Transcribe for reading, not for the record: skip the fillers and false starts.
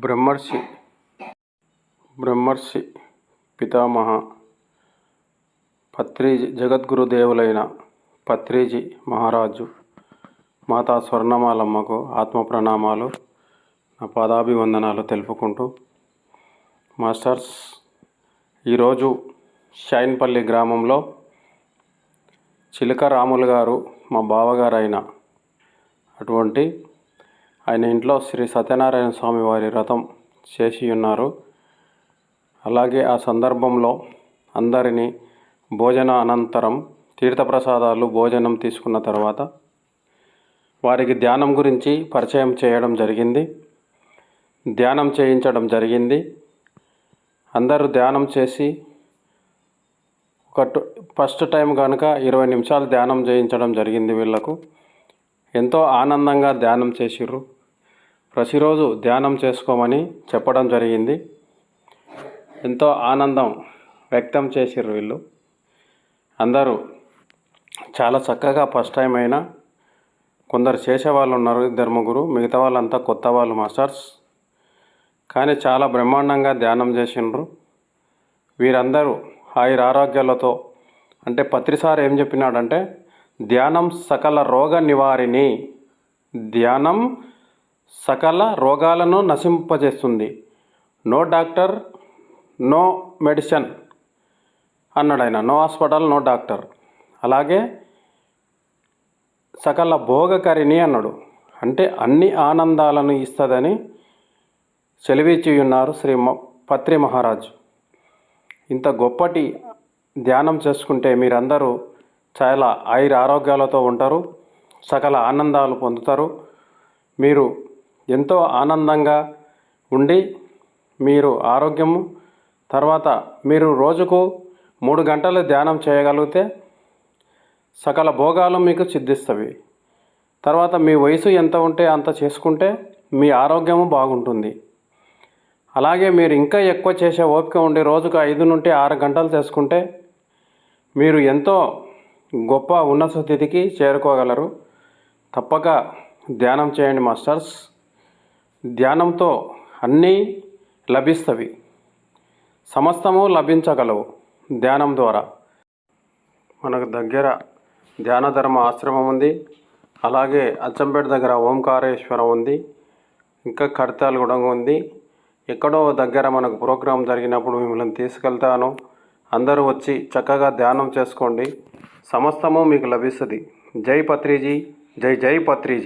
బ్రహ్మర్షి బ్రహ్మర్షి పితామహ పత్రిజీ జగద్గురుదేవులైన పత్రిజీ మహారాజు మాతా స్వర్ణమాలమ్మకు ఆత్మ ప్రణామాలు, నా పాదాభివందనాలు తెలుపుకుంటూ, మాస్టర్స్, ఈరోజు షైన్పల్లి గ్రామంలో చిలక రాములు గారు మా బావగారు అయిన అటువంటి ఆయన ఇంట్లో శ్రీ సత్యనారాయణ స్వామి వారి వ్రతం చేసి ఉన్నారు. అలాగే ఆ సందర్భంలో అందరినీ భోజన అనంతరం తీర్థప్రసాదాలు భోజనం తీసుకున్న తర్వాత వారికి ధ్యానం గురించి పరిచయం చేయడం జరిగింది, ధ్యానం చేయించడం జరిగింది. అందరూ ధ్యానం చేసి ఫస్ట్ టైం కనుక 20 నిమిషాలు ధ్యానం చేయించడం జరిగింది. వీళ్లకు ఎంతో ఆనందంగా ధ్యానం చేసిర్రు. ప్రతిరోజు ధ్యానం చేసుకోమని చెప్పడం జరిగింది. ఎంతో ఆనందం వ్యక్తం చేసిర్రు వీళ్ళు అందరూ. చాలా చక్కగా ఫస్ట్ టైం అయినా కొందరు చేసేవాళ్ళు ఉన్నారు, 2-3, మిగతా వాళ్ళంతా కొత్త వాళ్ళు మాస్టర్స్. కానీ చాలా బ్రహ్మాండంగా ధ్యానం చేసిండ్రు వీరందరూ ఆరోగ్యాలతో. అంటే పత్రిసారి ఏం చెప్పినాడంటే, ధ్యానం సకల రోగ నివారిణి, ధ్యానం సకల రోగాలను నశింపజేస్తుంది, నో డాక్టర్ నో మెడిసిన్ అన్నాడు ఆయన. No hospital no doctor. అలాగే సకల భోగకరిణి అన్నాడు. అంటే అన్ని ఆనందాలను ఇస్తుందని సెలవిచ్చి ఉన్నారు శ్రీ పత్రి మహారాజు. ఇంత గొప్పటి ధ్యానం చేసుకుంటే మీరందరూ చాలా ఆరోగ్యాలతో ఉంటారు, సకల ఆనందాలు పొందుతారు. మీరు ఎంతో ఆనందంగా ఉండి మీరు ఆరోగ్యము తర్వాత మీరు రోజుకు 3 గంటలు ధ్యానం చేయగలిగితే సకల భోగాలు మీకు సిద్ధిస్తవి. తర్వాత మీ వయసు ఎంత ఉంటే అంత చేసుకుంటే మీ ఆరోగ్యము బాగుంటుంది. అలాగే మీరు ఇంకా ఎక్కువ చేసే ఓపిక ఉండి రోజుకు 5 నుండి 6 గంటలు చేసుకుంటే మీరు ఎంతో గొప్ప ఉన్నత స్థితికి చేరుకోగలరు. తప్పక ధ్యానం చేయండి మాస్టర్స్. ధ్యానంతో అన్నీ లభిస్తవి, సమస్తము లభించగలవు ధ్యానం ద్వారా. మనకు దగ్గర ధ్యాన ధర్మ ఆశ్రమం ఉంది. అలాగే అచ్చంపేట దగ్గర ఓంకారేశ్వరం ఉంది, ఇంకా కడతాలు కూడా ఉంది. ఎక్కడో దగ్గర మనకు ప్రోగ్రాం జరిగినప్పుడు మిమ్మల్ని తీసుకెళ్తాను. అందరూ వచ్చి చక్కగా ధ్యానం చేసుకోండి, సమస్తము మీకు లభిస్తుంది. జై పత్రిజీ, జై జై పత్రిజీ.